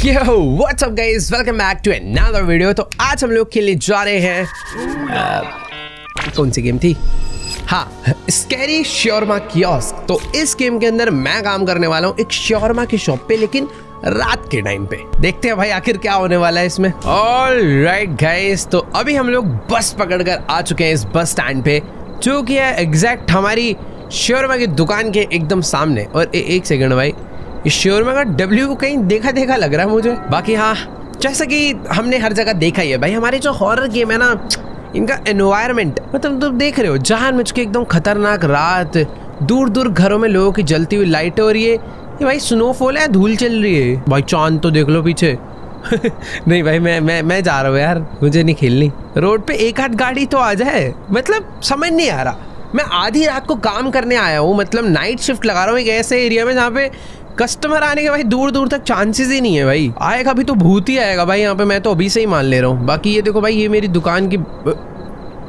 Yo, what's up guys? Welcome back to another video। तो आज हम लोग खेलने जा रहे हैं कौन सी गेम थी? हाँ, स्कैरी शॉर्मा कियोस्क। तो इस गेम के अंदर मैं काम करने वाला हूँ एक शॉर्मा की शॉप पे, लेकिन रात के टाइम पे। देखते हैं भाई आखिर क्या होने वाला है इसमें। ऑलराइट गाइस, तो अभी हम लोग बस पकड़कर आ चुके हैं इस बस स्टैंड पे, जो कि है एग्जैक्ट हमारी शॉर्मा की दुकान के एकदम सामने। और एक सेकंड भाई, इस शॉर्मा का डब्ल्यू कहीं देखा देखा लग रहा है मुझे। बाकी हाँ, जैसा कि हमने हर जगह देखा ही है भाई, हमारे जो हॉरर गेम है ना, इनका एनवायरनमेंट मतलब तुम देख रहे हो, जहां मुझ के एकदम खतरनाक रात, दूर दूर घरों में लोगों की जलती हुई लाइटें, और ये भाई स्नोफॉल है, धूल चल रही है भाई, चांद तो देख लो पीछे। नहीं भाई, मैं जा रहा हूँ यार, मुझे नहीं खेलनी। रोड पे एक आध गाड़ी तो आ जाए, मतलब समझ नहीं आ रहा। मैं आधी रात को काम करने आया हूँ, मतलब नाइट शिफ्ट लगा रहा हूँ एक ऐसे एरिया में जहाँ पे कस्टमर आने के भाई दूर दूर तक चांसेस ही नहीं है भाई। आएगा भी तो भूत ही आएगा भाई यहाँ पे, मैं तो अभी से ही मान ले रहा हूँ। बाकी ये देखो भाई, ये मेरी दुकान की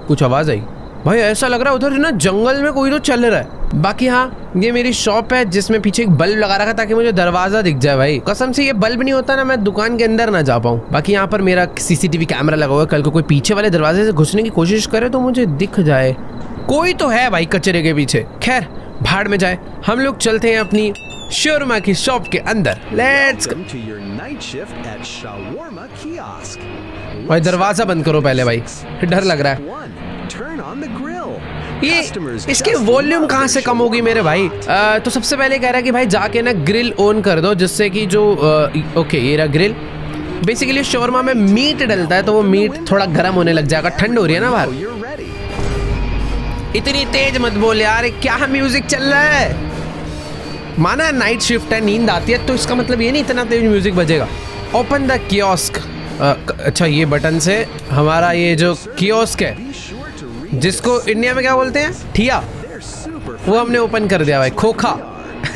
कुछ आवाज़ आई भाई, ऐसा लग रहा है उधर ना जंगल में कोई तो चल रहा है। बाकी हाँ, ये मेरी शॉप है जिसमें पीछे एक बल्ब लगा रखा ताकि मुझे दरवाजा दिख जाए भाई। कसम से ये बल्ब नहीं होता ना, मैं दुकान के अंदर ना जा पाऊँ। बाकी यहाँ पर मेरा सीसीटीवी कैमरा लगा हुआ है, कल को कोई पीछे वाले दरवाजे से घुसने की कोशिश करे तो मुझे दिख जाए। कोई तो है भाई कचरे के पीछे। खैर भाड़ में जाए, हम लोग चलते हैं अपनी शॉर्मा की शॉप के अंदर। लेट्स भाई, दरवाजा बंद करो पहले भाई, डर लग रहा है। ये इसकी वॉल्यूम कहाँ से कम होगी मेरे भाई? तो सबसे पहले कह रहा है कि भाई जाके ना ग्रिल ऑन कर दो, जिससे कि जो ओके, ये रहा ग्रिल। बेसिकली शॉर्मा में मीट डलता है तो वो मीट थोड़ा गर्म होने लग जाएगा। ठंड हो रही है ना बाहर। इतनी तेज मत बोल यार, क्या म्यूजिक चल रहा है? माना नाइट शिफ्ट है, नींद आती है, तो इसका मतलब ये नहीं इतना तेज म्यूजिक बजेगा। Open the kiosk. अच्छा, ये बटन से हमारा ये जो कियोस्क है, जिसको इंडिया में क्या बोलते हैं, ठिया, वो हमने ओपन कर दिया भाई। खोखा।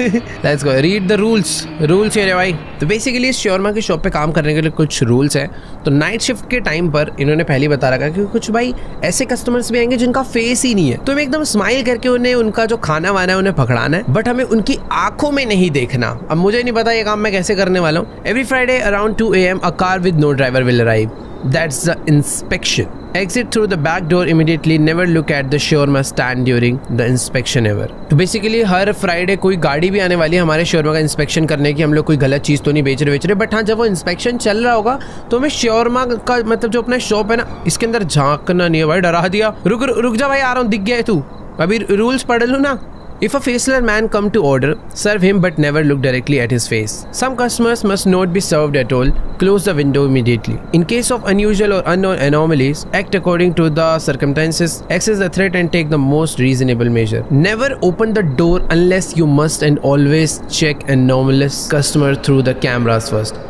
Let's go, read the rules ये भाई। तो बेसिकली इस शॉर्मा की शॉप पे काम करने के लिए कुछ रूल्स हैं। तो नाइट शिफ्ट के टाइम पर इन्होंने पहले बता रखा कि कुछ भाई ऐसे कस्टमर्स भी आएंगे जिनका फेस ही नहीं है, तो हमें एकदम स्माइल करके उन्हें उनका जो खाना वाना है उन्हें पकड़ाना है, बट हमें उनकी आंखों में नहीं देखना। अब मुझे नहीं पता ये काम मैं कैसे करने वाला हूँ। Every Friday around 2 AM a car with no driver will arrive. That's the inspection. Exit through the back door immediately. Never look at the shawarma stand during the inspection ever. तो बेसिकली हर Friday कोई गाड़ी भी आने वाली है हमारे shawarma का inspection करने की। हम लोग कोई गलत चीज़ तो नहीं बेच रहे, बट हाँ, जब वो इंस्पेक्शन चल रहा होगा तो हमें शॉर्मा का मतलब जो अपना शॉप है ना, इसके अंदर झांकना नहीं है भाई। डरा दिया। रुक जा भाई, आ रहा हूँ, दिख गया है तू। अभी रूल्स पढ़ लूँ ना। If a faceless man come to order, serve him but never look directly at his face. Some customers must not be served at all. Close the window immediately. In case of unusual or unknown anomalies, act according to the circumstances, assess the threat and take the most reasonable measure. Never open the door unless you must, and always check anomalous customer through the cameras first.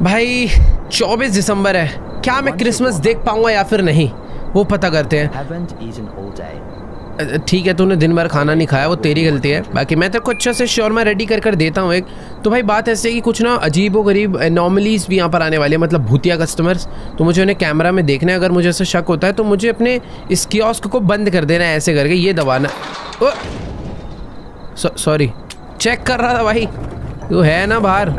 भाई 24 दिसंबर है, क्या मैं Christmas देख पाऊंगा या फिर नहीं, वो पता करते हैं। ठीक है, तूने दिन भर खाना नहीं खाया, वो तेरी गलती है। बाकी मैं तेरे को अच्छा से शॉर्मा रेडी कर देता हूँ एक। तो भाई बात ऐसे है कि कुछ ना अजीबो गरीब एनॉमलीज भी यहाँ पर आने वाली है, मतलब भूतिया कस्टमर्स। तो मुझे उन्हें कैमरा में देखना है। अगर मुझे ऐसा शक होता है तो मुझे अपने इस कियोस्क को बंद कर देना है, ऐसे करके ये दबाना। सॉरी, चेक कर रहा था भाई। तो है ना बाहर,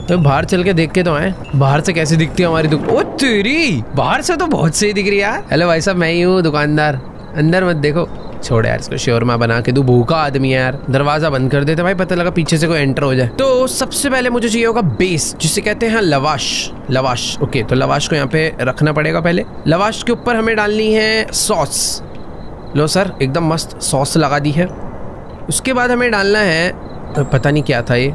तो बाहर चल के देख के तो आए, बाहर से कैसे दिखती है हमारी दुकान। ओ तेरी, बाहर से तो बहुत सही दिख रही है यार। हेलो भाई साहब, मैं ही हूँ दुकानदार, अंदर मत देखो। छोड़ यार, इसको शॉर्मा बना के दू, भूखा आदमी है यार। दरवाजा बंद कर देते भाई, पता लगा पीछे से कोई एंटर हो जाए। तो सबसे पहले मुझे चाहिए होगा बेस, जिसे कहते हैं लवाश। ओके, तो लवाश को यहाँ पे रखना पड़ेगा। पहले लवाश के ऊपर हमें डालनी है सॉस। लो सर, एकदम मस्त सॉस लगा दी है। उसके बाद हमें डालना है, पता नहीं क्या था ये,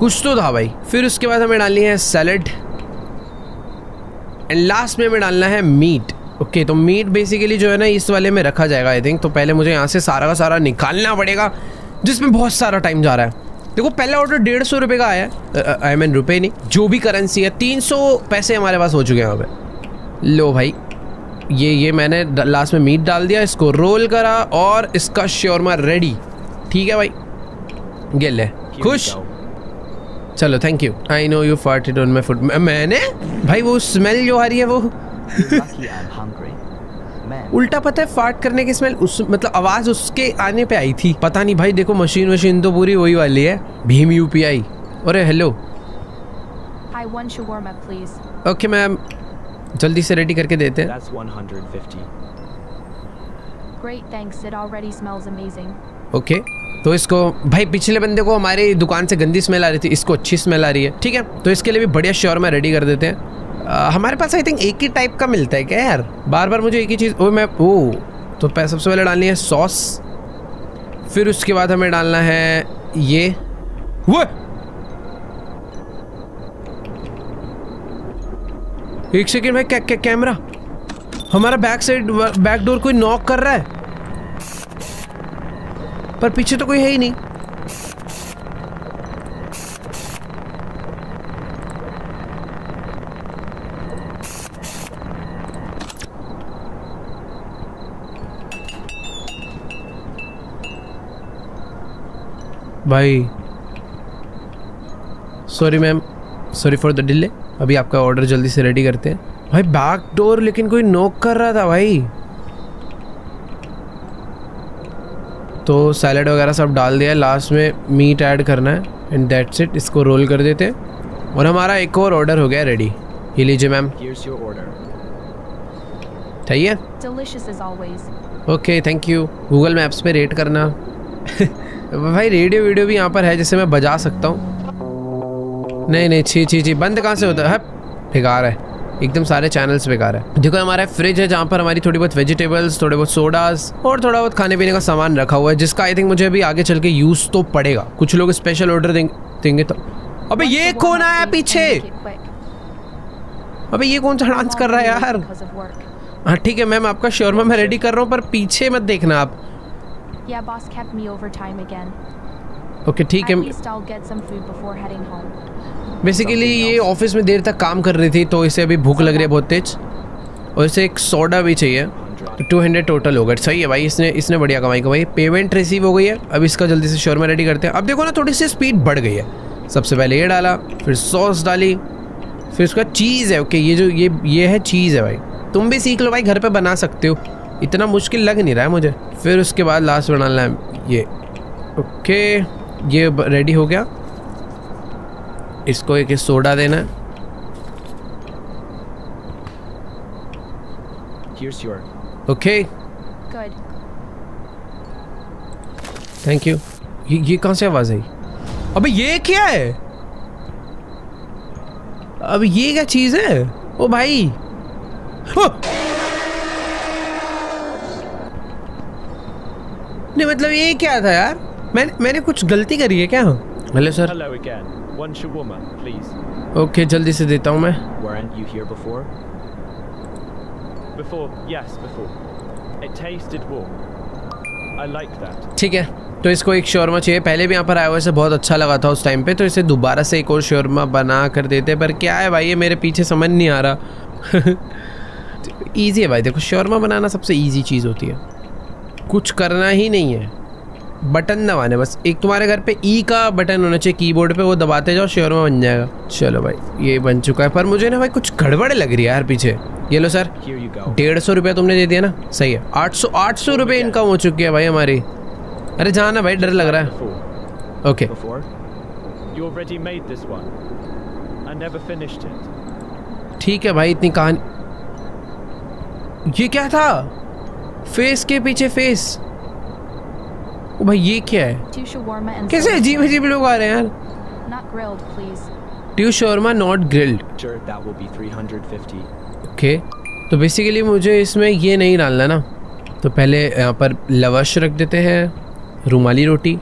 कुछ तो था भाई। फिर उसके बाद हमें डालनी है सैलेड, एंड लास्ट में हमें डालना है मीट। ओके, तो मीट बेसिकली जो है ना इस वाले में रखा जाएगा आई थिंक। तो पहले मुझे यहाँ से सारा का सारा निकालना पड़ेगा, जिसमें बहुत सारा टाइम जा रहा है। देखो, पहला ऑर्डर 150 रुपये का आया है, आई मीन रुपये नहीं, जो भी करेंसी है। 300 पैसे हमारे पास हो चुके हैं यहाँ पे। लो भाई, ये मैंने लास्ट में मीट डाल दिया, इसको रोल करा और इसका शॉर्मा रेडी। ठीक है भाई, गेल है खुश। चलो, thank you. I know you farted on my food. मैंने भाई वो स्मेल जो आ रही है वो उल्टा, पता है फार्ट करने की स्मेल उस मतलब आवाज उसके आने पे आई थी। पता नहीं भाई, देखो मशीन तो पूरी वही वाली है, भीम UPI। अरे hello, Hi, one shawarma, please. Okay ma'am, जल्दी से रेडी करके देते हैं। That's 150. Great, thanks. It already smells amazing. Okay तो इसको भाई, पिछले बंदे को हमारी दुकान से गंदी स्मेल आ रही थी, इसको अच्छी स्मेल आ रही है। ठीक है, तो इसके लिए भी बढ़िया शॉर्मा रेडी कर देते हैं। हमारे पास आई थिंक एक ही टाइप का मिलता है क्या यार? बार बार मुझे एक ही चीज़। तो सबसे पहले डालनी है सॉस, फिर उसके बाद हमें डालना है ये वो। एक सेकेंड भाई, कैमरा हमारा बैक डोर कोई नॉक कर रहा है, पर पीछे तो कोई है ही नहीं। भाई sorry ma'am, sorry for the delay. अभी आपका ऑर्डर जल्दी से रेडी करते हैं। भाई बैक डोर लेकिन कोई नॉक कर रहा था भाई। तो सैलड वगैरह सब डाल दिया है, लास्ट में मीट ऐड करना है एंड दैट्स इट। इसको रोल कर देते हैं और हमारा एक और ऑर्डर हो गया रेडी। ये लीजिए मैम। Here's your order. सही है? Delicious as always. Okay thank you. Google maps पे रेट करना। भाई रेडियो वीडियो भी यहाँ पर है जिससे मैं बजा सकता हूँ। नहीं छी बंद कहाँ से होता है? बेकार है एकदम, सारे चैनल्स बेकार है। देखो हमारा फ्रिज है जहाँ पर हमारी थोड़ी बहुत वेजिटेबल्स, थोड़े बहुत सोडास और थोड़ा बहुत खाने पीने का सामान रखा हुआ है, जिसका आई थिंक मुझे अभी आगे चल के यूज़ तो पड़ेगा। कुछ लोग स्पेशल ऑर्डर देंगे तो। अबे ये कौन आया पीछे? अबे ये कौन सा डांस कर रहा है यार? हाँ ठीक है मैम, आपका शॉर्मा मैं रेडी कर रहा हूँ, पर पीछे मत देखना आप। Yeah, boss kept me overtime again. Okay ठीक है। At least I'll get some food before heading home. Basically ये ऑफिस में देर तक काम कर रही थी, तो इसे अभी भूख लग रही है बहुत तेज, और इसे एक सोडा भी चाहिए। तो 200 टोटल हो गए। सही है भाई, इसने बढ़िया कमाई को भाई। पेमेंट रिसीव हो गई है। अब इसका जल्दी से शॉर्मा रेडी करते हैं। अब देखो ना, थोड़ी सी स्पीड बढ़ गई है। सबसे पहले ये डाला, फिर सॉस डाली, फिर उसका चीज़ है। ओके ये है चीज़ है भाई। तुम भी सीख लो भाई, घर पे बना सकते हो, इतना मुश्किल लग नहीं रहा है मुझे। फिर उसके बाद लास्ट में डालना है ये। ओके ये रेडी हो गया। इसको एक सोडा देना है। Here's your. Okay Good. Thank you. ये कहाँ से आवाज़ आई? अबे ये क्या है? अब ये क्या चीज़ है? ओ भाई नहीं मतलब ये क्या था यार? मैंने कुछ गलती करी है क्या? Hello sir. Hello again. One shawarma, please. Okay जल्दी से देता हूँ मैं। Weren't you here before? Before, yes, before. It tasted warm. I like that. ठीक है, तो इसको एक शॉर्मा चाहिए। पहले भी यहाँ पर आया हुआ, इसे बहुत अच्छा लगा था उस टाइम पे, तो इसे दोबारा से एक और शॉर्मा बना कर देते। पर क्या है भाई, ये मेरे पीछे समझ नहीं आ रहा। ईजी है भाई, देखो शॉर्मा बनाना सबसे ईजी चीज़ होती है, कुछ करना ही नहीं है, बटन दबाने बस। एक तुम्हारे घर पे ई का बटन होना चाहिए कीबोर्ड पे, वो दबाते जाओ, शॉर्मा बन जाएगा। चलो भाई ये बन चुका है, पर मुझे ना भाई कुछ गड़बड़ लग रही है यार पीछे। ये लो सर, 150 रुपया तुमने दे दिया ना? सही है। 800 रुपये इनकम हो चुकी है भाई हमारी। अरे जाना भाई, डर लग रहा है। Okay Before? You already made this one. I never finished it. ठीक है भाई, इतनी कहानी। ये क्या था? फेस के पीछे फेस। ओ भाई ये क्या है? Two shawarma and कैसे अजीब अजीब लोग आ रहे हैं यार? not grilled, please. Two shawarma not grilled. Sure, that will be 350. Okay तो बेसिकली मुझे इसमें ये नहीं डालना ना, तो पहले यहाँ पर लवाश रख देते हैं, रुमाली रोटी,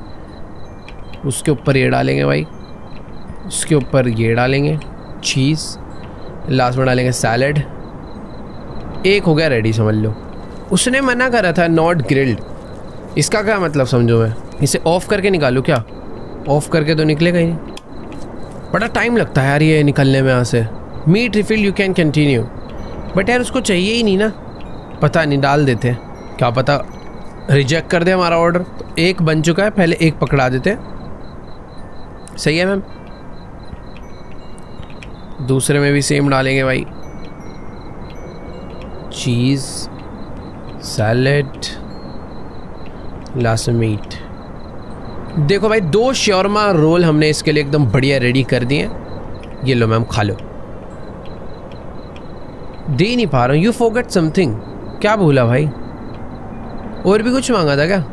उसके ऊपर ये डालेंगे भाई, उसके ऊपर ये डालेंगे चीज़, लास्ट में डालेंगे सैलड। एक हो गया रेडी, समझ लो। उसने मना करा था नॉट ग्रिल्ड, इसका क्या मतलब समझो? मैं इसे ऑफ करके निकालूँ क्या? ऑफ करके तो निकलेगा ही नहीं, बड़ा टाइम लगता है यार ये निकलने में यहाँ से। Meat refill you can continue, but यार उसको चाहिए ही नहीं ना, पता नहीं, डाल देते हैं, क्या पता रिजेक्ट कर दे हमारा ऑर्डर। तो एक बन चुका है, पहले एक पकड़ा देते हैं। सही है मैम। दूसरे में भी सेम डालेंगे भाई, चीज़, सैलेड, लास्ट में मीट। देखो भाई 2 शॉर्मा रोल हमने इसके लिए एकदम बढ़िया रेडी कर दिए। ये लो मैम, खा लो। दे नहीं पा रहा हूँ। You forget something. क्या भूला भाई? और भी कुछ मांगा था क्या?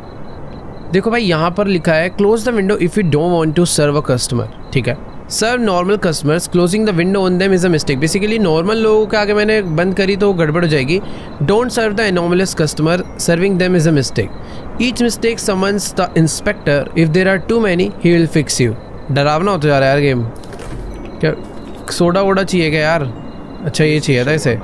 देखो भाई यहाँ पर लिखा है close the window if you don't want to serve a customer. ठीक है, serve normal customers, closing the window on them is a mistake. Basically normal लोगों के आगे मैंने बंद करी तो गड़बड़ हो जाएगी। Don't serve the anomalous customer, serving them is a mistake. Each mistake summons the inspector, if there are too many he will fix you. डरावना होता जा रहा है यार गेम। क्या सोडा वोडा चाहिए क्या यार? अच्छा ये चाहिए था इसे।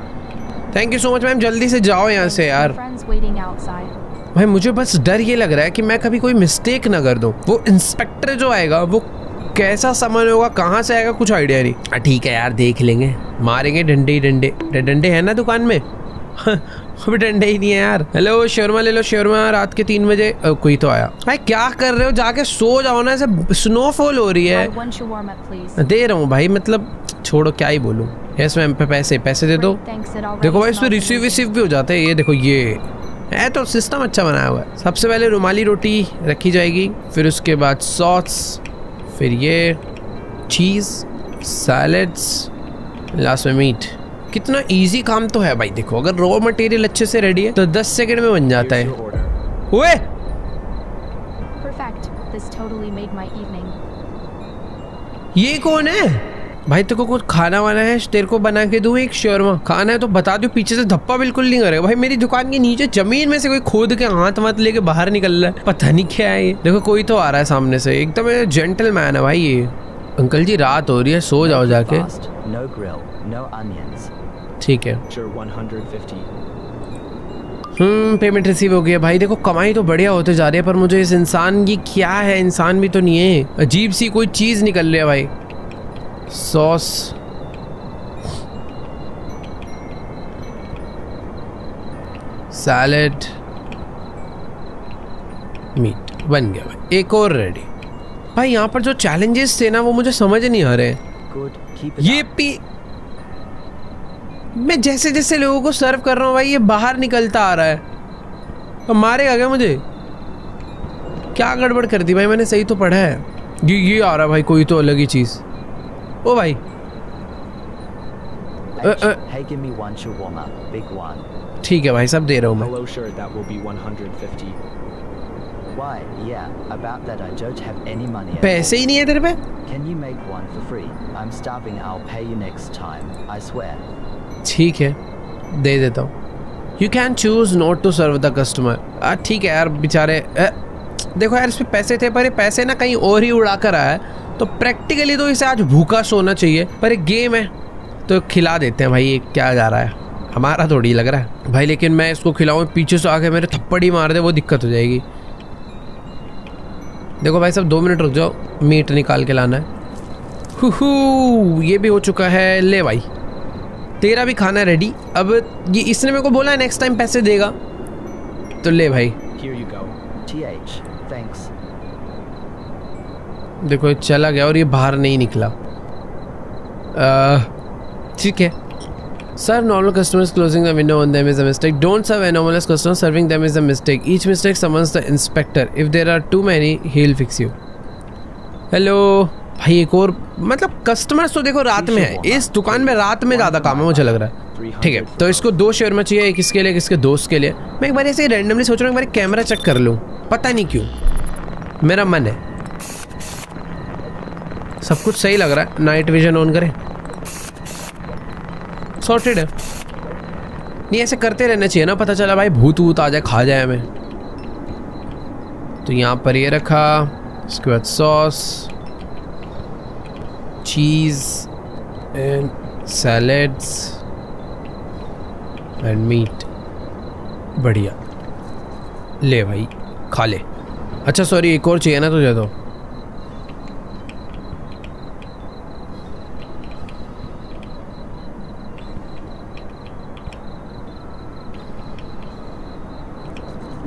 Thank you so much ma'am, जल्दी से जाओ यहाँ से यार। Friends waiting outside. भाई मुझे बस डर ये लग रहा है कि मैं कभी कोई मिस्टेक ना कर दूं। वो इंस्पेक्टर जो आएगा वो कैसा सामान होगा, कहाँ से आएगा, कुछ आइडिया नहीं। ठीक है यार, देख लेंगे, मारेंगे डंडे ही डंडे। डंडे हैं ना दुकान में? अभी डंडे ही नहीं है यार। हेलो शर्मा ले लो शर्मा, रात के 3 बजे। कोई तो आया। भाई क्या कर रहे हो? जाके सो जाओ ना, ऐसे स्नोफॉल हो रही है। One shawarma, please. दे रहा हूँ भाई, मतलब छोड़ो क्या ही बोलूँ। यस मैम, पे पैसे दे दो। Great, thanks, it already देखो भाई इस पे smells रिसीव amazing. विसीव भी हो जाते हैं। ये देखो, ये है तो सिस्टम अच्छा बनाया हुआ है। सबसे पहले रुमाली रोटी रखी जाएगी, फिर उसके बाद सॉस, फिर ये चीज़, सैलेड्स, लास्ट में मीट। कितना इजी काम तो है भाई। देखो अगर रॉ मटेरियल अच्छे से रेडी है तो 10 सेकंड में बन जाता Here's है। your order. ओए Perfect. This totally made my evening. ये कौन है भाई? तेरे को कुछ खाना वाना है? तेरे को बना के दूं एक शर्मा? खाना है तो बता दो, पीछे से धप्पा बिल्कुल नहीं करेगा भाई। मेरी दुकान के नीचे जमीन में से कोई खोद के हाथ वाथ लेके बाहर निकल रहा है, पता नहीं क्या है ये। देखो कोई तो आ रहा है सामने से, एकदम जेंटलमैन है भाई ये। अंकल जी रात हो रही है, सो जाओ जाके। Fast, no grill, no onions. ठीक है। Sure, 150. पेमेंट रिसीव हो गया भाई। देखो कमाई तो बढ़िया होते जा रही है, पर मुझे इस इंसान की क्या है, इंसान भी तो नहीं है, अजीब सी कोई चीज निकल रही है भाई। सॉस, सैलेड, मीट बन गया भाई। एक और रेडी। भाई यहाँ पर जो चैलेंजेस थे ना वो मुझे समझ नहीं आ रहे। Good, keep it ये up. पी मैं जैसे जैसे लोगों को सर्व कर रहा हूँ भाई, ये बाहर निकलता आ रहा है। अब मारेगा क्या मुझे? क्या गड़बड़ कर दी भाई मैंने? सही तो पढ़ा है। ये आ रहा है भाई कोई तो अलग ही चीज। ओ भाई H, hey, give me one shawarma, big one. ठीक है भाई, सब दे रहा हूँ मैं। Hello, sure, that will be 150. Why? Yeah, about that I don't have any money. At पैसे ही नहीं है तेरे पे? all. Can you make one for free? I'm starving. I'll pay you next time. I swear. ठीक है, दे देता हूँ। You can choose not to serve the customer. ठीक है यार बेचारे। देखो यार इस पे पैसे थे, पर ये पैसे ना कहीं और ही उड़ा कर आया है, तो प्रैक्टिकली तो इसे आज भूखा सोना चाहिए, पर एक गेम है तो खिला देते हैं भाई। ये क्या जा रहा है, हमारा थोड़ी लग रहा है भाई। लेकिन मैं इसको खिलाऊं, पीछे से आके मेरे थप्पड़ ही मार दे, वो दिक्कत हो जाएगी। देखो भाई सब 2 मिनट रुक जाओ, मीट निकाल के लाना है। ये भी हो चुका है। ले भाई तेरा भी खाना रेडी। अब ये इसने मेरे को बोला है नेक्स्ट टाइम पैसे देगा, तो ले भाई। Here you go. TH, thanks. देखो ये चला गया और ये बाहर नहीं निकला। ठीक है। Serve normal customers, closing the window on them is a mistake. Don't serve anomalous customers, serving them is a mistake. Each mistake summons the inspector. If there are too many, he'll fix you. Hello भाई एक और, मतलब customers तो देखो रात में है, इस दुकान में रात में ज़्यादा काम है मुझे लग रहा है। ठीक है, तो इसको 2 शर्मा चाहिए, एक इसके लिए एक इसके दोस्त के लिए। मैं एक बार ऐसे रैंडमली सोच रहा हूँ एक बार कैमरा चेक कर लूँ, पता नहीं क्यों मेरा मन है। सब कुछ सही लग रहा है। नाइट विजन ऑन करें, सॉर्टेड है। नहीं ऐसे करते रहना चाहिए ना, पता चला भाई भूत वूत आ जाए खा जाए हमें। तो यहाँ पर ये रखा, इसके बाद sauce, cheese and salads and meat. बढ़िया, ले भाई खा ले। अच्छा सॉरी एक और चाहिए ना तुझे तो?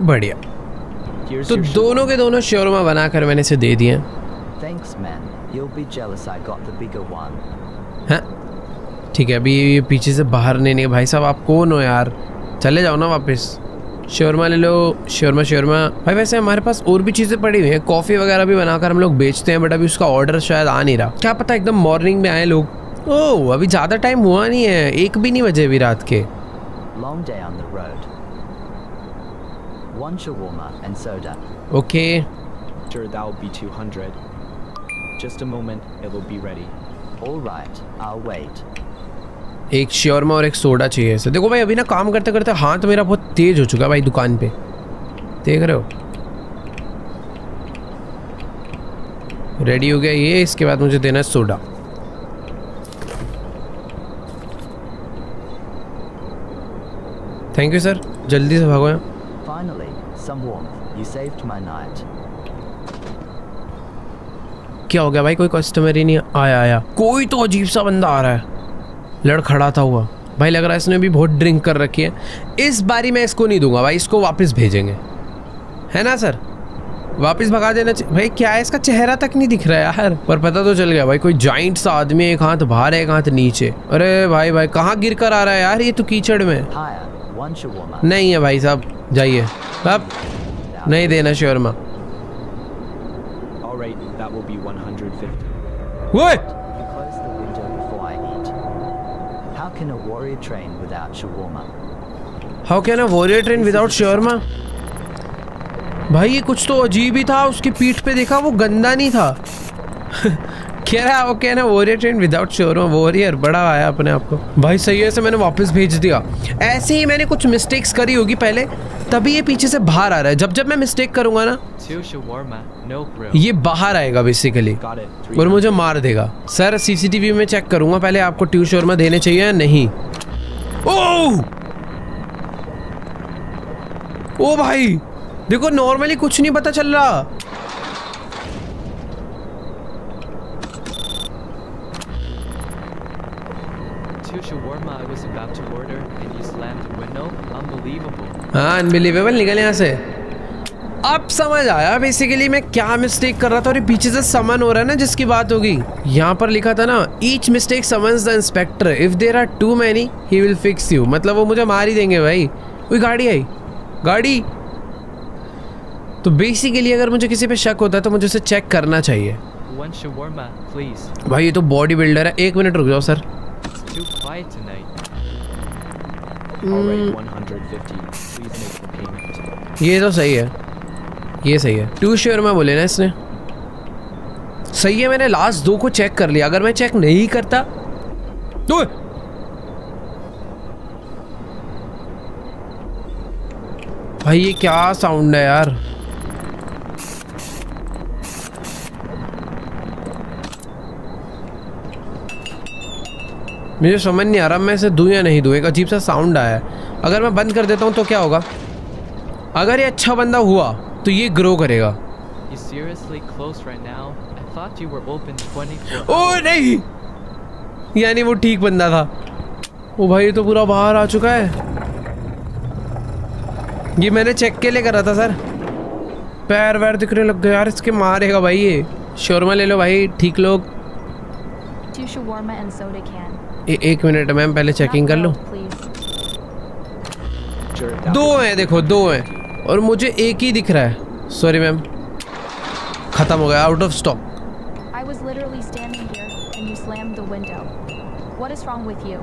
बढ़िया। Here's तो your दोनों के दोनों शोरमा बनाकर मैंने इसे दे दिए। Thanks, man. You'll be jealous I got the bigger one. हाँ ठीक है, अभी ये पीछे से बाहर नहीं भाई साहब, आप कौन हो यार? चले जाओ ना वापस। शोरमा ले लो, शोरमा शोरमा। भाई वैसे हमारे पास और भी चीज़ें पड़ी हुई हैं, कॉफ़ी वगैरह भी बनाकर हम लोग बेचते हैं, बट अभी उसका ऑर्डर शायद आ नहीं रहा। क्या पता एकदम मॉर्निंग में आए लोग, ओह अभी ज़्यादा टाइम हुआ नहीं है, 1 भी नहीं बजे अभी रात के। Long day on the road. 1 shawarma and soda. Okay Sure, that'll be 200. Just a moment, it will be ready. All right, I'll wait. एक शॉर्मा और एक सोडा चाहिए इसे। देखो भाई अभी ना काम करते करते हाथ मेरा बहुत तेज हो चुका है भाई दुकान पे, देख रहे हो। रेडी हो गया ये, इसके बाद मुझे देना है सोडा। थैंक यू सर, जल्दी से भागो यहाँ। Finally, some warmth. You saved my night. क्या हो गया भाई, कोई कस्टमर ही नहीं आया। कोई तो अजीब सा बंदा आ रहा है, लड़खड़ाता हुआ। भाई लग रहा है इसने भी बहुत ड्रिंक कर रखी है। इस बारी मैं इसको नहीं दूंगा भाई, इसको वापस भेजेंगे, है ना सर? वापस भगा देना भाई। क्या है, इसका चेहरा तक नहीं दिख रहा है यार, पर पता तो चल गया भाई कोई जाइंट सा आदमी, एक हाथ बाहर है एक हाथ नीचे। अरे भाई भाई कहाँ गिर कर आ रहा है यार ये तो कीचड़ में। Higher. 1 shawarma. नहीं है भाई साहब, जाइए अब, नहीं देना Sharma. All right, that will be 150. वो You close the window before I eat. How can a warrior train without shawarma? How can a warrior train without Sharma? भाई ये कुछ तो अजीब ही था, उसकी पीठ पे देखा वो गंदा नहीं था। कह रहा है ओके ना warrior train without shawarma, warrior बड़ा आया अपने आप को। भाई सही है, से मैंने वापस भेज दिया। ऐसे ही मैंने कुछ मिस्टेक्स करी होगी पहले, तभी ये पीछे से बाहर आ रहा है। जब जब मैं मिस्टेक करूंगा ना 2 shawarma, no grill. ये बाहर आएगा बेसिकली Got it. और 300. मुझे मार देगा। सर सीसीटीवी में चेक करूंगा पहले आपको ट्यू शोरमा देने चाहिए या नहीं। ओह ओ भाई देखो नॉर्मली कुछ नहीं पता चल रहा। Shawarma I was about to order and you slammed the window. Unbelievable. हाँ अनबिलीवेबल, निकल यहाँ से। अब समझ आया बेसिकली मैं क्या मिस्टेक कर रहा था, और ये पीछे से समन हो रहा है ना जिसकी बात होगी। यहाँ पर लिखा था ना each mistake summons the inspector, if there are too many he will fix you. मतलब वो मुझे मार ही देंगे भाई। कोई गाड़ी आई, गाड़ी। तो बेसिकली अगर मुझे किसी पे शक होता है तो मुझे उसे चेक करना चाहिए। 1 shawarma, please. भाई ये तो बॉडी बिल्डर है। 1 मिनट रुक जाओ sir. It's too quiet tonight. All right, 150. Please make the payment. ये तो सही है, ये सही है। 2 शर्मा बोले ना इसने, सही है। मैंने लास्ट 2 को चेक कर लिया, अगर मैं चेक नहीं करता तो भाई ये क्या साउंड है यार। मुझे समझ नहीं आ रहा मैं इसे दूं या नहीं दूं। एक अजीब सा साउंड आया है। अगर मैं बंद कर देता हूं तो क्या होगा? अगर ये अच्छा बंदा हुआ तो ये ग्रो करेगा। You seriously close right now? I thought you were open 24 O hours. नहीं, यानी वो ठीक बंदा था। ओ भाई ये तो पूरा बाहर आ चुका है। ये मैंने चेक के लिए करा था सर। पैर वैर दिखने लग गए यार, इसके मारेगा भाई ये। शोरमा ले लो भाई, ठीक लोग। 2 shawarma and soda can. 1 minute ma'am, पहले चेकिंग कर लो। Not grilled, please. Sure, that 2 will हैं, देखो 2 हैं और मुझे 1 ही दिख रहा है। सॉरी मैम, खत्म हो गया, out of stock. I was literally standing here and you slammed the window. What is wrong with you?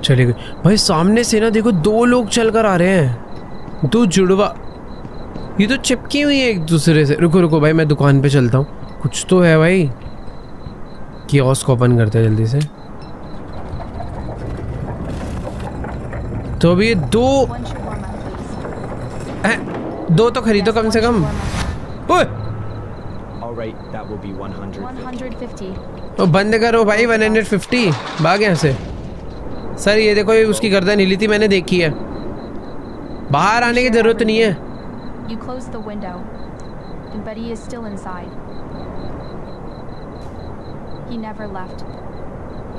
चले गए भाई। सामने से ना देखो 2 लोग चल कर आ रहे हैं, 2 जुड़वा। ये तो चिपकी हुई है एक दूसरे से। रुको रुको भाई, मैं दुकान पे चलता हूँ, कुछ तो है भाई। कियोस्क ओपन करते हैं जल्दी से। तो अभी ये 2 1 shawarma, please. 2 तो खरीदो Yes, कम से 1 कम। shawarma. ओए All right, that will be 150. 150. ओ बंद करो भाई। 150 भाग यहाँ से। सर ये देखो, ये उसकी गर्दन हिली थी, मैंने देखी है। बाहर आने की जरूरत नहीं है। You closed the window, but he is still inside. He never left.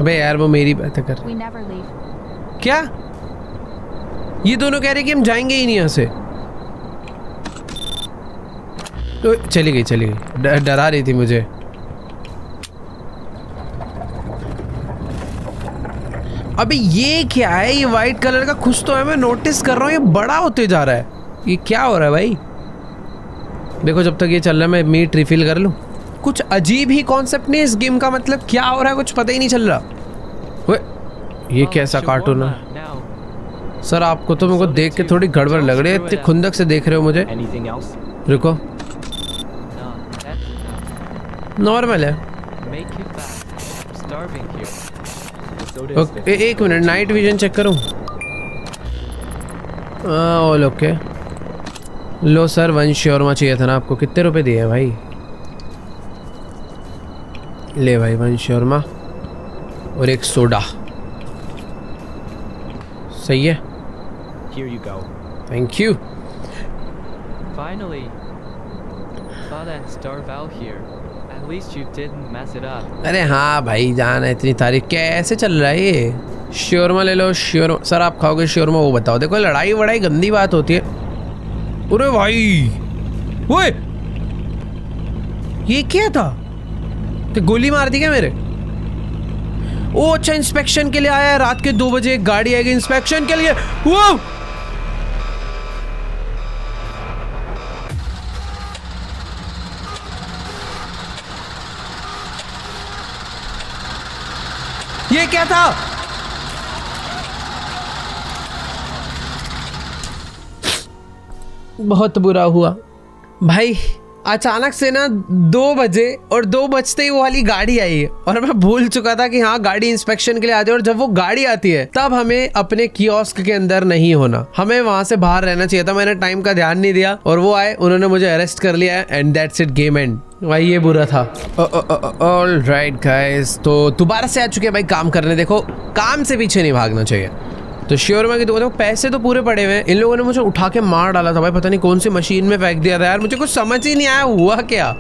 अबे यार वो मेरी बात कर। We never leave. क्या? ये दोनों कह रहे कि हम जाएंगे ही नहीं यहाँ से। तो चली गई, चली गई। डरा रही थी मुझे। अबे ये क्या है? ये वाइट कलर का कुछ तो है, मैं नोटिस कर रहा हूँ। ये बड़ा होते जा रहा है। ये क्या हो रहा है भाई? देखो जब तक ये चल रहा है मैं मीट रिफिल कर लूँ। कुछ अजीब ही कॉन्सेप्ट नहीं इस गेम का, मतलब क्या हो रहा है कुछ पता ही नहीं चल रहा। ओए ये Oh, कैसा कार्टून है shawarma now. सर? आपको तो मेरे को देख के थोड़ी गड़बड़ लग रही है, इतनी खुंदक से देख रहे हो मुझे। Anything else? रुको, No, that's enough. नॉर्मल है। Make it fast. I'm starving here. The soda is okay एक मिनट, नाइट विजन चेक करूं। All okay. लो सर, वन शॉर्मा चाहिए था ना आपको। कितने रुपए दिए हैं भाई? ले भाई, वन शॉर्मा और एक सोडा। सही है, Here you go. Thank you. Finally. Thought I'd starve out here. At least you didn't mess it up. अरे हाँ भाई जान है, इतनी तारीफ कैसे चल रहा है ये? शोरमा ले लो, शोरमा। सर आप खाओगे शोरमा वो बताओ। देखो लड़ाई वड़ाई गंदी बात होती है। अरे भाई ओए ये क्या था? तो गोली मार दी क्या मेरे? ओ अच्छा, इंस्पेक्शन के लिए आया है। रात के 2 बजे एक गाड़ी आएगी इंस्पेक्शन के लिए। वो ये क्या था? बहुत बुरा हुआ भाई। अचानक से ना 2 बजे और 2 बजते ही वो वाली गाड़ी आई है और मैं भूल चुका था कि हाँ गाड़ी इंस्पेक्शन के लिए आती है। और जब वो गाड़ी आती है तब हमें अपने कियोस्क के अंदर नहीं होना, हमें वहां से बाहर रहना चाहिए था। मैंने टाइम का ध्यान नहीं दिया और वो आए, उन्होंने मुझे अरेस्ट कर लिया and that's it, game and. भाई ये बुरा था। ऑल राइट गाइस, तो दोबारा से आ चुके हैं भाई काम करने। देखो काम से पीछे नहीं भागना चाहिए। तो शोरमा की दुकान, देखो पैसे तो पूरे पड़े हुए हैं। इन लोगों ने मुझे उठा के मार डाला था भाई, पता नहीं कौन सी मशीन में फेंक दिया था यार, मुझे कुछ समझ ही नहीं आया हुआ क्या।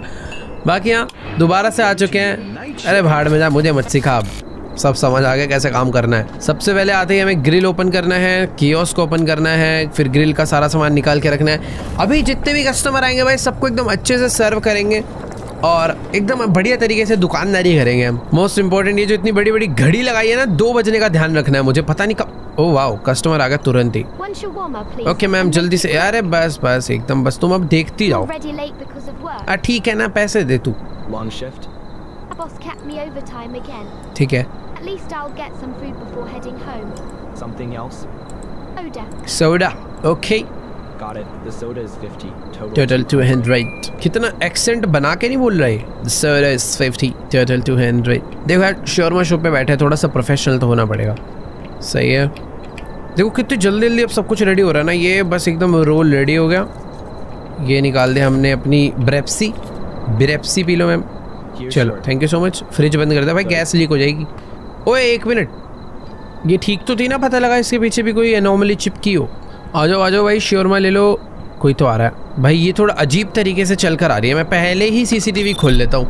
बाकी यहाँ दोबारा से आ चुके हैं। अरे भाड़ में जा, मुझे मत सिखा, अब सब समझ आ गया कैसे काम करना है। सबसे पहले आते ही हमें ग्रिल ओपन करना है, कियोस्क ओपन करना है, फिर ग्रिल का सारा सामान निकाल के रखना है। अभी जितने भी कस्टमर आएंगे भाई सबको एकदम अच्छे से सर्व करेंगे और एकदम बढ़िया तरीके से दुकानदारी करेंगे हम। मोस्ट इंपॉर्टेंट ये जो इतनी बड़ी बड़ी घड़ी लगाई है ना, 2 बजने का ध्यान रखना है मुझे। पता नहीं कब, ओह वाओ कस्टमर आ गया तुरंत ही। One shawarma, please. Okay ma'am जल्दी से। अरे बस बस एकदम, बस तुम अब देखती जाओ। Already late because of work. ठीक है ना, पैसे दे तू। Long shift? My boss kept me overtime again. ठीक है, At least I'll get some food before heading home. Something else? Oda. Soda. Okay Got it. The soda is 50. Total 200। कितना accent बना के नहीं बोल रहे। Soda is 50, total 200। देखो यार शोरमा शॉप पे बैठे, थोड़ा सा प्रोफेशनल तो होना पड़ेगा। सही है। देखो कितनी जल्दी जल्दी अब सब कुछ रेडी हो रहा है ना। ये बस एकदम रोल रेडी हो गया। ये निकाल दे हमने अपनी ब्रेप्सी पी लो मैम। चलो thank you so much. Fridge बंद कर दे भाई, गैस लीक हो जाएगी। ओए 1 मिनट, ये ठीक तो थी ना? पता लगा इसके पीछे भी कोई एनोमली चिपकी हो। आ जाओ भाई शोरमा ले लो। कोई तो आ रहा है भाई, ये थोड़ा अजीब तरीके से चल कर आ रही है। मैं पहले ही सीसीटीवी खोल लेता हूँ,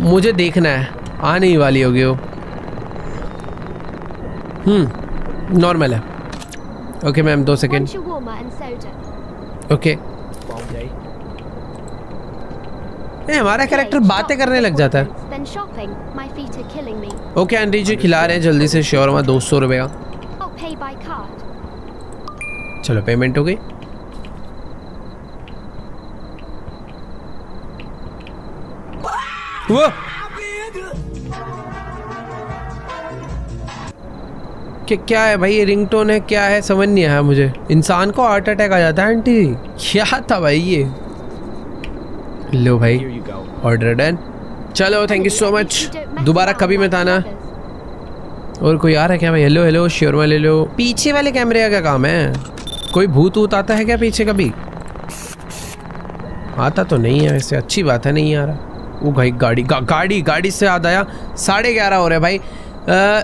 मुझे देखना है। आने ही वाली होगी वो। नॉर्मल है। Okay ma'am 2 One second. shawarma and soda. Okay Long day? हमारा कैरेक्टर Okay, बातें stop करने with लग जाता है। appointments, Then shopping. My feet are killing me. Okay aunty ji खिला रहे हैं जल्दी से शोरमा 200 रुपये का। I'll pay by card. चलो पेमेंट हो गई। वो क्या है भाई? ये रिंगटोन है क्या है समझ नहीं आया मुझे। इंसान को हार्ट अटैक आ जाता है आंटी, क्या था भाई ये? लो भाई Here you go. Order done. चलो thank you so At least much. you don't mess दोबारा around कभी like मत आना। others. और कोई आ रहा है क्या भाई? हेलो हेलो शोरमा ले लो। पीछे वाले कैमरे का क्या काम है? कोई भूत ऊत आता है क्या पीछे कभी? आता तो नहीं है वैसे, अच्छी बात है नहीं आ रहा। वो भाई गाड़ी से याद आया, 11:30 हो रहे हैं भाई।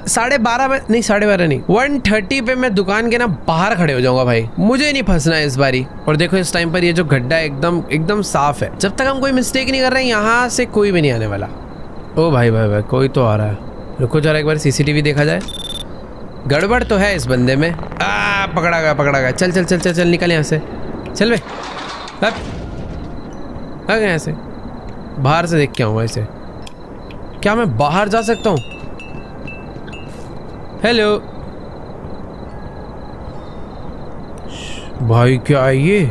12:30 में नहीं, 12:30 नहीं, 1:30 पे मैं दुकान के ना बाहर खड़े हो जाऊंगा भाई। मुझे नहीं फंसना है इस बारी। और देखो इस टाइम पर ये जो गड्ढा है एकदम साफ है। जब तक हम कोई मिस्टेक नहीं कर रहे हैं यहाँ से कोई भी नहीं आने वाला। ओ भाई कोई तो आ रहा है। रुको जरा एक बार सीसीटीवी देखा जाए। गड़बड़ तो है इस बंदे में। पकड़ा गया। चल निकल यहाँ से। चल बे भाग यहाँ से। बाहर से देख के आऊँगा इसे। क्या मैं बाहर जा सकता हूँ? हेलो भाई क्या है ये?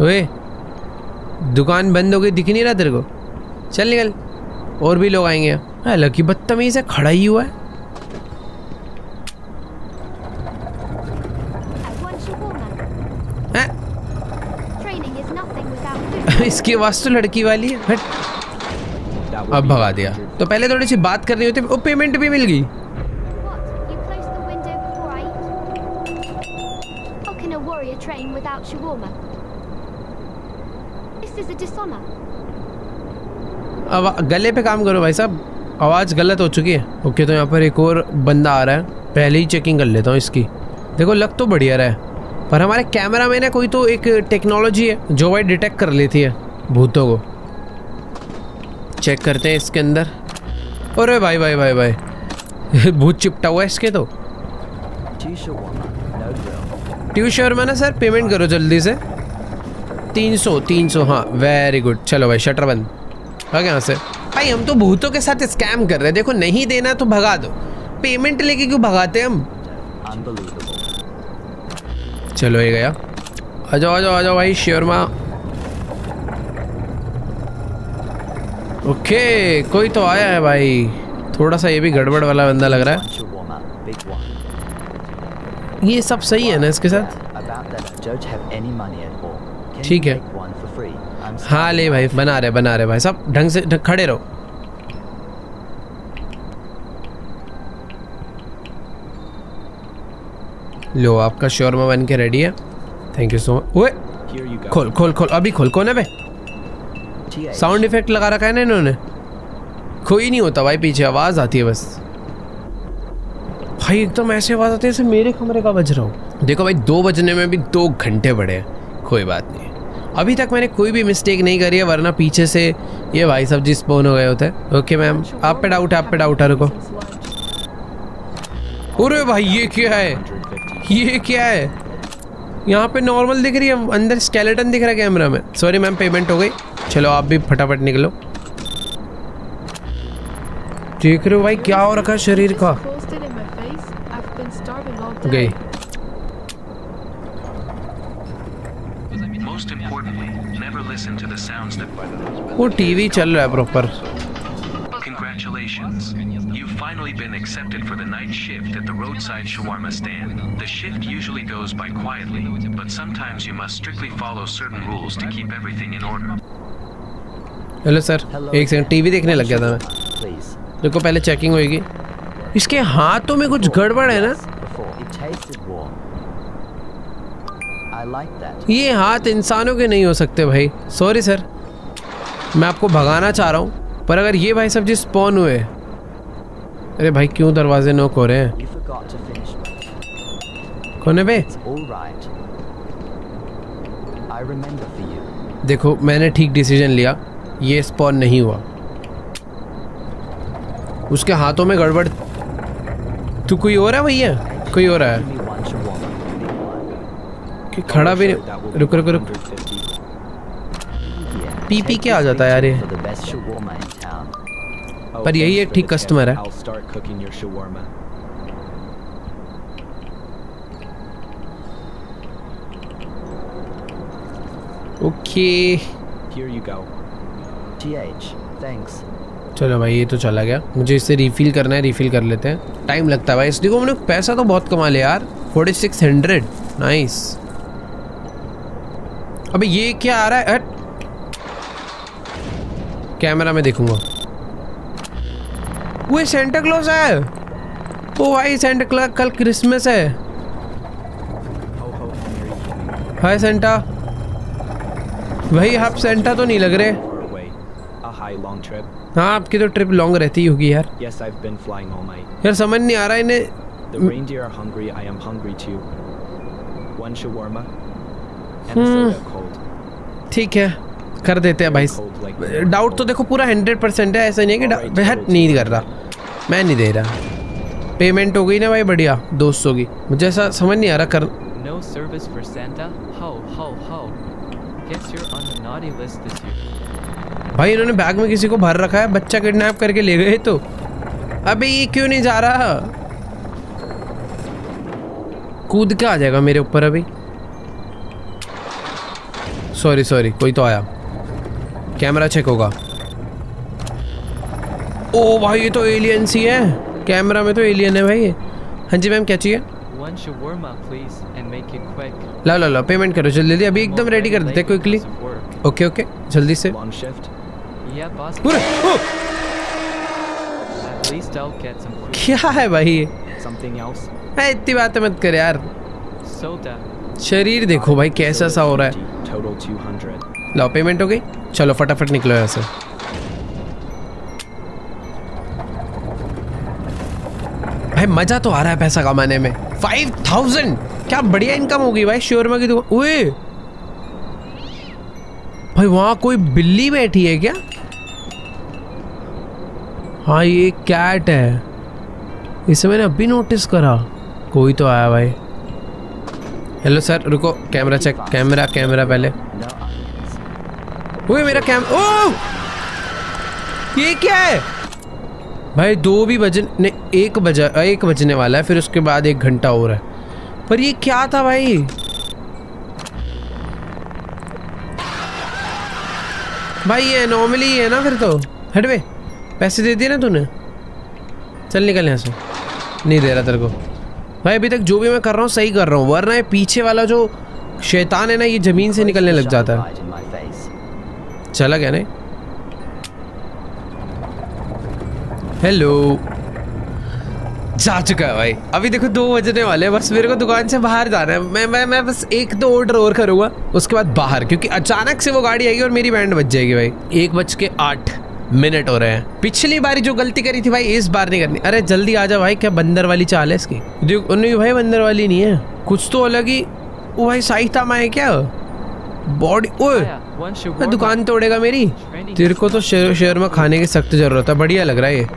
ओए दुकान बंद हो गई, दिख नहीं रहा तेरे को? चल निकल, और भी लोग आएंगे। हाँ, लकी बदतमीज है, खड़ा ही हुआ है। At one shawarma. हैं? Training is nothing without food. इसकी आवाज तो लड़की वाली है। हट, That would अब be भगा दिया। 100. तो पहले थोड़ी सी बात करनी होती, वो पेमेंट भी मिल गई। What? You closed the window before I eat? How can a warrior train without shawarma? This is a dishonor. अब गले पे काम करो भाई साहब, आवाज़ गलत हो चुकी है। ओके, तो यहाँ पर एक और बंदा आ रहा है, पहले ही चेकिंग कर लेता हूँ इसकी। देखो लग तो बढ़िया रहा है, पर हमारे कैमरा में ना कोई तो एक टेक्नोलॉजी है जो भाई डिटेक्ट कर लेती है भूतों को। चेक करते हैं इसके अंदर। अरे भाई भाई भाई भाई भूत चिपटा हुआ है इसके तो। 2 shawarma, no grill. Tube Sharma ना सर, पेमेंट करो जल्दी से। 300 हाँ, वेरी गुड। चलो भाई शटर बंद। भाग यहाँ से भाई, हम तो भूतों के साथ स्कैम कर रहे हैं। देखो नहीं देना तो भगा दो, पेमेंट लेके क्यों भगाते हम? Unbelievable. चलो ये गया। आ जाओ आ जाओ आ जाओ भाई शर्मा। ओके, कोई तो आया है भाई। थोड़ा सा ये भी गड़बड़ वाला बंदा लग रहा 1 shawarma, big one. है। ये सब सही है ना इसके साथ? About that, I don't have any money at all. Can ठीक you है। make one for free? I'm हाँ ले भाई, बना रहे भाई सब ढंग से खड़े रहो। लो आपका शोरमा बन के रेडी है। Thank you so much. ओए Here you go. खोल खोल खोल, अभी खोल। कोने पे TH. साउंड इफेक्ट लगा रखा है ना इन्होंने। कोई नहीं होता भाई, पीछे आवाज आती है बस। भाई एकदम ऐसे आवाज आती है जैसे मेरे कमरे का बज रहा हो। देखो भाई 2 बजने में भी 2 घंटे पड़े हैं, कोई बात नहीं। अभी तक मैंने कोई भी मिस्टेक नहीं करी है, वरना पीछे से ये भाई सब जी स्पॉन हो गए होते हैं। ओके मैम, आप पे डाउट है, आप पे डाउट है, रुको। अरे भाई ये क्या है, 150. ये क्या है? यहाँ पे नॉर्मल दिख रही है, अंदर स्केलेटन दिख रहा है कैमरा में। सॉरी मैम, पेमेंट हो गई। चलो आप भी फटाफट निकलो। देख रहे हो भाई क्या हो रखा है शरीर का। Frosted in my face. I've been starving all day. गई। Most importantly, never listen to the sounds that. वो टीवी चल रहा है proper. Congratulations. You've finally been accepted for the night shift at the roadside shawarma stand. The shift usually goes by quietly, but sometimes you must strictly follow certain rules to keep everything in order. Hello sir, Hello एक second, again. TV देखने लग गया था मैं। Shawarma, please. देखो पहले checking होएगी। इसके हाथों में कुछ गड़बड़ है ना। Before it tasted warm. I like that. ये हाथ इंसानों के नहीं हो सकते भाई। सॉरी सर, मैं आपको भगाना चाह रहा हूँ, पर अगर ये भाई सब जी स्पॉन हुए। अरे भाई क्यों दरवाजे नॉक हो रहे हैं? You forgot to finish. कोने पे? It's all right. I remember for you. देखो मैंने ठीक डिसीजन लिया, ये स्पॉन नहीं हुआ। उसके हाथों में गड़बड़। तू कोई और है भैया? कोई और है Give me one shawarma, big one. कि खड़ा भी Sure, नहीं। that will be रुक रुक रुक। 150. Yeah. पी Take क्या आ this जाता है यार ये? for the best shawarma in town. Oh, पर यही thanks एक for ठीक the tip. customer है। I'll start cooking your shawarma. Okay Here you go. TH. Thanks. चलो भाई ये तो चला गया। मुझे इसे रिफिल करना है, रिफिल कर लेते हैं। टाइम लगता है भाई। देखो मैंने पैसा तो बहुत कमा लिया यार, 4600। नाइस। अबे ये क्या आ रहा है? हट, कैमरा में देखूंगा। वो सेंटा क्लॉज है। ओ भाई सेंटा क्लॉज, कल क्रिसमस है। Ho ho, Merry Evening. हाय सेंटा। भाई आप सेंटा तो नहीं लग रहे। Far away. A high long trip. हाँ आपकी तो ट्रिप लॉन्ग रहती होगी यार। Yes, I've been flying all night. यार समझ नहीं आ रहा इन्हें। The reindeer are hungry. I am hungry too. One shawarma and a soda cold. ठीक है, कर देते हैं भाई। Cold like डाउट तो देखो पूरा 100% है, ऐसा नहीं है कि बेहद नहीं कर रहा। मैं नहीं दे रहा। पेमेंट हो गई ना भाई, बढ़िया 200 की। मुझे ऐसा समझ नहीं आ रहा कर। No service for Santa? Ho, ho, ho. Guess you're on the naughty list this year. भाई इन्होंने बैग में किसी को भर रखा है, बच्चा किडनैप करके ले गए तो। अबे ये क्यों नहीं जा रहा? कूद के आ जाएगा मेरे ऊपर अभी। सॉरी सॉरी, कोई तो आया। कैमरा चेक होगा। ओ भाई ये तो एलियंस ही है, कैमरा में तो एलियन है भाई ये। हाँ जी मैम क्या चाहिए? One shawarma, please, and make it quick. ला ला ला पेमेंट करो जल्दी जल्दी, अभी एकदम रेडी कर देते क्विकली। ओके ओके जल्दी से। Long shift. Yeah, boss. पूरे ओ, At least I'll get some food. क्या है भाई ये? Something else? इतनी बातें मत कर यार, Soda. शरीर देखो भाई कैसा सा हो रहा है। 50, total 200. लाओ पेमेंट हो गई, चलो फटाफट निकलो यहाँ से। भाई मजा तो आ रहा है पैसा कमाने में। 5000 क्या बढ़िया इनकम होगी भाई शोरमा की दुकान। ओए भाई वहां कोई बिल्ली बैठी है क्या? हाँ ये कैट है, इसे मैंने अभी नोटिस करा। कोई तो आया भाई। हेलो सर रुको, कैमरा चेक, कैमरा कैमरा पहले। ओए मेरा ओ ये क्या है भाई? 2 भी बजने 1 बजने वाला है, फिर उसके बाद 1 घंटा हो रहा है। पर ये क्या था भाई? भाई ये एनोमली है ना फिर तो। हट बे, पैसे दे दिए ना तूने, चल निकल यहाँ से। नहीं दे रहा तेरे को भाई, अभी तक जो भी मैं कर रहा हूँ सही कर रहा हूँ, वरना ये पीछे वाला जो शैतान है ना ये जमीन से निकलने लग जाता है। In my face. चला क्या नहीं? हेलो, जा चुका है भाई। अभी देखो 2 बजने वाले हैं, बस मेरे को दुकान से बाहर जाना है। मैं बस 1-2 ऑर्डर और करूँगा, उसके बाद बाहर, क्योंकि अचानक से वो गाड़ी आएगी और मेरी बैंड बज जाएगी भाई। 1:08 हो रहे हैं। पिछली बारी जो गलती करी थी भाई इस बार नहीं करनी। अरे जल्दी आ जा भाई, क्या बंदर वाली चाल है इसकी? नहीं भाई बंदर वाली नहीं है, कुछ तो अलग ही। ओ भाई साइतामा है क्या? बॉडी ओए Yeah, one shawarma. दुकान तोड़ेगा मेरी। तेरे को तो शोरमा खाने की सख्त जरूरत है, बढ़िया लग रहा है ये।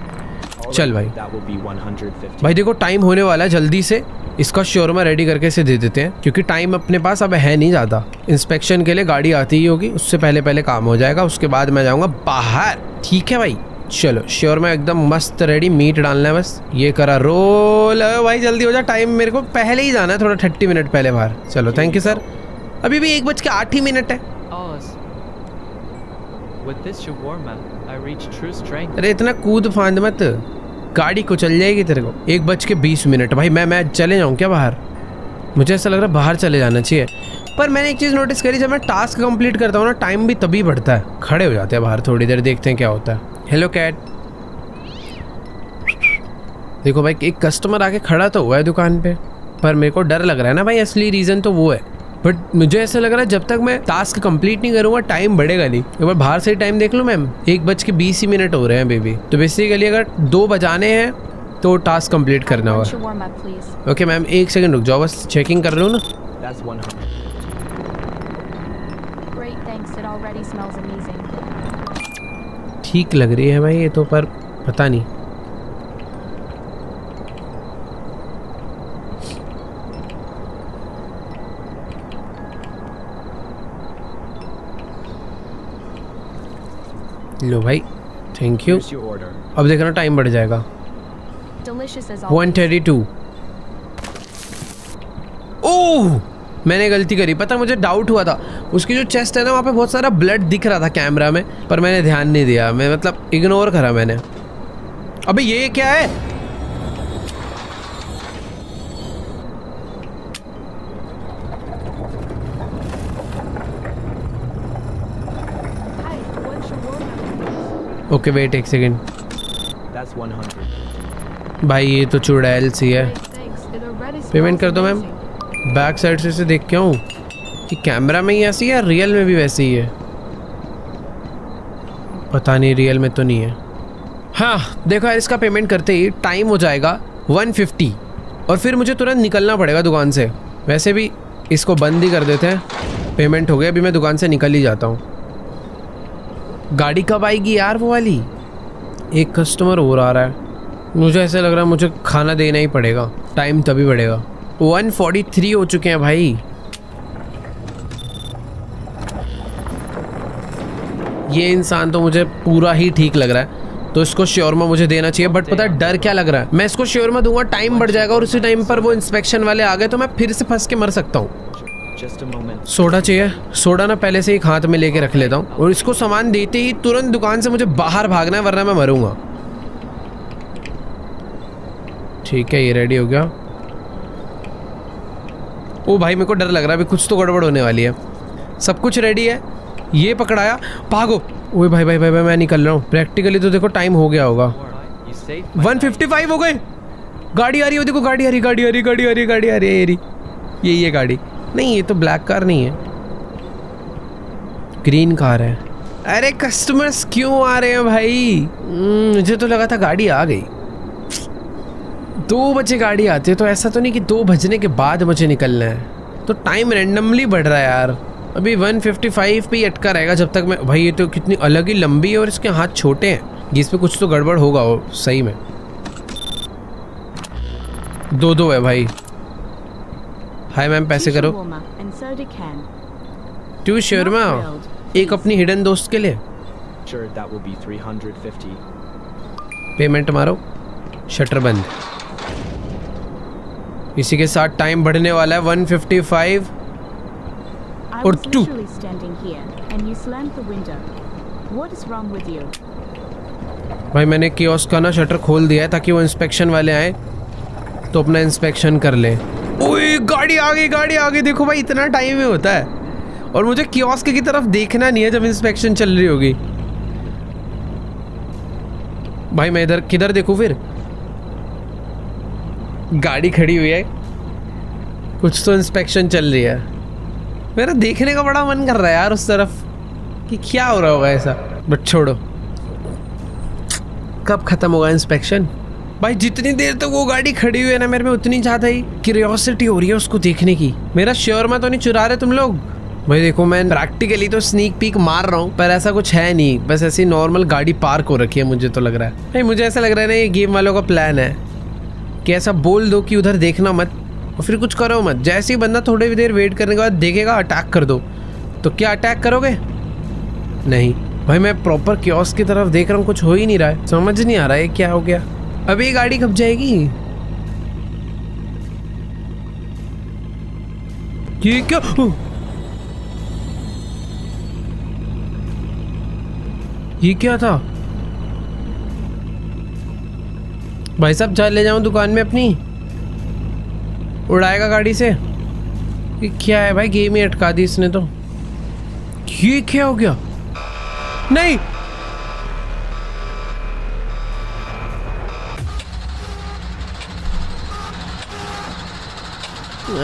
चल भाई That will be 150. भाई देखो टाइम होने वाला है, जल्दी से इसका शोरमा रेडी करके इसे दे देते हैं, क्योंकि टाइम अपने पास अब है नहीं ज़्यादा। इंस्पेक्शन के लिए गाड़ी आती ही होगी, उससे पहले काम हो जाएगा, उसके बाद मैं जाऊँगा बाहर। ठीक है भाई, चलो शोरमा एकदम मस्त रेडी, मीट डालना है बस। ये करा रोल भाई, जल्दी हो जा, टाइम मेरे को पहले ही जाना है, थोड़ा 30 मिनट पहले बाहर। चलो थैंक यू सर। अभी भी 1:08 है। Oz. With this shawarma, I reach true strength. अरे इतना कूद फांद मत, गाड़ी को चल जाएगी तेरे को। 1:20 भाई, मैं चले जाऊँ क्या बाहर? मुझे ऐसा लग रहा है बाहर चले जाना चाहिए। पर मैंने एक चीज़ नोटिस करी, जब मैं टास्क कंप्लीट करता हूँ ना टाइम भी तभी बढ़ता है। खड़े हो जाते हैं बाहर थोड़ी देर, देखते हैं क्या होता है। Hello cat. देखो भाई एक कस्टमर आके खड़ा तो हुआ है दुकान पे, पर मेरे को डर लग रहा है ना भाई, असली रीज़न तो वो है। बट मुझे ऐसा लग रहा है जब तक मैं टास्क कंप्लीट नहीं करूँगा टाइम बढ़ेगा नहीं। एक बार बाहर से ही टाइम देख लूँ मैम, 1:20 हो रहे हैं बेबी। तो बेसिकली अगर 2 बजाने हैं तो टास्क कंप्लीट करना One होगा। shawarma, please. Okay ma'am 1 second रुक जाओ, बस चेकिंग कर रहा हूँ ना। That's 100. Great, thanks. It already smells amazing. ठीक लग रही है भाई ये तो, पर पता नहीं। लो भाई thank you. Here's your order. अब देखना टाइम बढ़ जाएगा। Delicious as always. 1:32। ओह मैंने गलती करी, पता मुझे डाउट हुआ था। उसकी जो चेस्ट है ना वहाँ पे बहुत सारा ब्लड दिख रहा था कैमरा में, पर मैंने ध्यान नहीं दिया, मैं मतलब इग्नोर करा मैंने। अबे ये क्या है? Hi, one shawarma. Okay wait 1 second. That's 100. भाई ये तो चुड़ैल सी है। Great, thanks. It already smells payment कर दो मैम। amazing. बैक साइड से इसे देख के आऊँ कि कैमरा में ही ऐसी है या रियल में भी वैसी ही है। पता नहीं, रियल में तो नहीं है। हाँ देखो यार, इसका पेमेंट करते ही टाइम हो जाएगा 1:50 और फिर मुझे तुरंत निकलना पड़ेगा दुकान से। वैसे भी इसको बंद ही कर देते हैं। पेमेंट हो गया, अभी मैं दुकान से निकल ही जाता हूँ। गाड़ी कब आएगी यार वो वाली? एक कस्टमर और आ रहा है, मुझे ऐसा लग रहा है मुझे खाना देना ही पड़ेगा, टाइम तभी बढ़ेगा। 1:43 हो चुके हैं भाई। ये इंसान तो मुझे पूरा ही ठीक लग रहा है, तो इसको शोरमा मुझे देना चाहिए। बट पता है डर क्या लग रहा है, मैं इसको शोरमा दूंगा टाइम बढ़ जाएगा और उसी टाइम पर वो इंस्पेक्शन वाले आ गए तो मैं फिर से फंस के मर सकता हूँ। Just a moment. सोडा चाहिए? सोडा ना पहले से ही हाथ में लेके रख लेता हूँ और इसको सामान देते ही तुरंत दुकान से मुझे बाहर भागना है वरना मैं मरूंगा। ठीक है, ये रेडी हो गया। ओ भाई मेरे को डर लग रहा है, अभी कुछ तो गड़बड़ होने वाली है। सब कुछ रेडी है, ये पकड़ाया, भागो। ओए भाई भाई भाई भाई मैं निकल रहा हूँ। प्रैक्टिकली तो देखो टाइम हो गया होगा। You saved my 155 हो गए। गाड़ी आ रही है, देखो गाड़ी आ रही, गाड़ी आ रही, गाड़ी आ रही, गाड़ी आ रही है। यही है गाड़ी। नहीं, ये तो ब्लैक कार नहीं है, ग्रीन कार है। अरे कस्टमर्स क्यों आ रहे हैं भाई? मुझे तो लगा था गाड़ी आ गई। 2 बजे गाड़ी आती है तो ऐसा तो नहीं कि 2 बजने के बाद मुझे निकलना है। तो टाइम रैंडमली बढ़ रहा है यार। अभी 155 पे ही अटका रहेगा जब तक मैं। भाई ये तो कितनी अलग ही लंबी है और इसके हाथ छोटे हैं। इसमें कुछ तो गड़बड़ होगा वो सही में। 2 है भाई। हाय मैम, पैसे करो। 2 शर्मा, एक अपनी हिडन दोस्त के लिए। Sure, that will be 350. Payment मारो, शटर बंद। इसी के साथ टाइम बढ़ने वाला है। 155 और 2। भाई मैंने कियोस्क का ना शटर खोल दिया है ताकि वो इंस्पेक्शन वाले आए तो अपना इंस्पेक्शन कर ले। ओए गाड़ी आ गई, गाड़ी आ गई। देखो भाई इतना टाइम में होता है और मुझे कियोस्क की तरफ देखना नहीं है जब इंस्पेक्शन चल रही होगी। भाई मैं इधर किधर देखूं फिर? गाड़ी खड़ी हुई है, कुछ तो इंस्पेक्शन चल रही है। मेरा देखने का बड़ा मन कर रहा है यार उस तरफ कि क्या हो रहा होगा ऐसा। बट छोड़ो, कब खत्म होगा इंस्पेक्शन? भाई जितनी देर तक वो गाड़ी खड़ी हुई है ना, मेरे में उतनी ज़्यादा ही क्यूरियोसिटी हो रही है उसको देखने की। मेरा शर्मा तो नहीं चुरा रहे तुम लोग? भाई देखो मैं प्रैक्टिकली तो स्नीक पीक मार रहा हूँ पर ऐसा कुछ है नहीं, बस ऐसी नॉर्मल गाड़ी पार्क हो रखी है। मुझे तो लग रहा है भाई, मुझे ऐसा लग रहा है ना ये गेम वालों का प्लान है कि ऐसा बोल दो कि उधर देखना मत और फिर कुछ करो मत। जैसे ही बंदा थोड़ी देर वेट करने के बाद देखेगा अटैक कर दो। तो क्या अटैक करोगे? नहीं भाई, मैं प्रॉपर कियोस्क की तरफ देख रहा हूँ, कुछ हो ही नहीं रहा है। समझ नहीं आ रहा है क्या हो गया। अब ये गाड़ी कब जाएगी? ये क्या? ये क्या था? भाई साहब जा ले जाऊं दुकान में अपनी? उड़ाएगा गाड़ी से? ये क्या है भाई, गेम ही अटका दी इसने तो। ये क्या हो गया? नहीं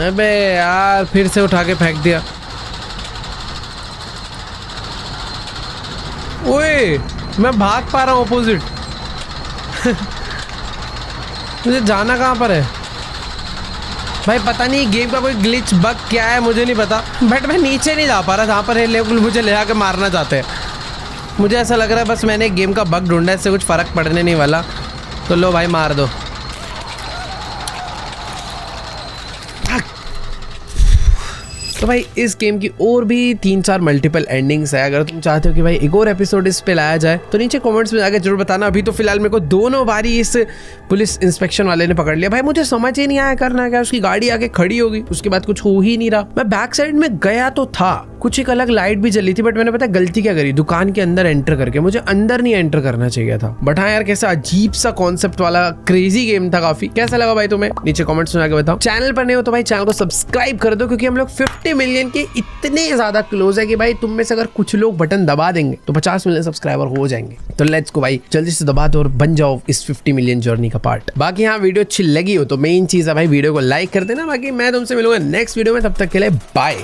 अबे यार, फिर से उठा के फेंक दिया। ओए मैं भाग पा रहा हूँ अपोजिट। मुझे जाना कहाँ पर है भाई? पता नहीं गेम का कोई ग्लिच बग क्या है, मुझे नहीं पता। बट मैं नीचे नहीं जा पा रहा जहाँ पर है लोग मुझे ले आके मारना चाहते हैं। मुझे ऐसा लग रहा है बस मैंने गेम का बग ढूंढा है, इससे कुछ फ़र्क पड़ने नहीं वाला। तो लो भाई मार दो। तो भाई इस गेम की और भी 3-4 मल्टीपल एंडिंग्स है। अगर तुम चाहते हो कि भाई एक और एपिसोड इस पे लाया जाए तो नीचे कमेंट्स में जाकर जरूर बताना। अभी तो फिलहाल मेरे को 2 बारी इस पुलिस इंस्पेक्शन वाले ने पकड़ लिया। भाई मुझे समझ ही नहीं आया करना क्या। उसकी गाड़ी आके खड़ी होगी, उसके बाद कुछ हो ही नहीं रहा। मैं बैक साइड में गया तो था, कुछ एक अलग लाइट भी जली थी, बट मैंने पता गलती क्या करी, दुकान के अंदर एंटर करके। मुझे अंदर नहीं एंटर करना चाहिए था। बट हाँ यार, कैसा अजीब सा कॉन्सेप्ट वाला क्रेजी गेम था काफी। कैसा लगा भाई तुम्हें? नीचे कमेंट्स में आके बताओ। चैनल पर नहीं हो तो भाई चैनल को सब्सक्राइब कर दो, क्योंकि हम लोग 50 मिलियन के इतने ज्यादा क्लोज है कि भाई तुम में से अगर कुछ लोग बटन दबा देंगे तो 50 मिलियन सब्सक्राइबर हो जाएंगे। तो लेट्स गो भाई, जल्दी से दबा दो और बन जाओ इस 50 मिलियन जर्नी का पार्ट। बाकी हाँ, वीडियो अच्छी लगी हो तो मेन चीज है भाई वीडियो को लाइक कर देना। बाकी मैं तुमसे मिलूंगा नेक्स्ट वीडियो में, तब तक के लिए बाय।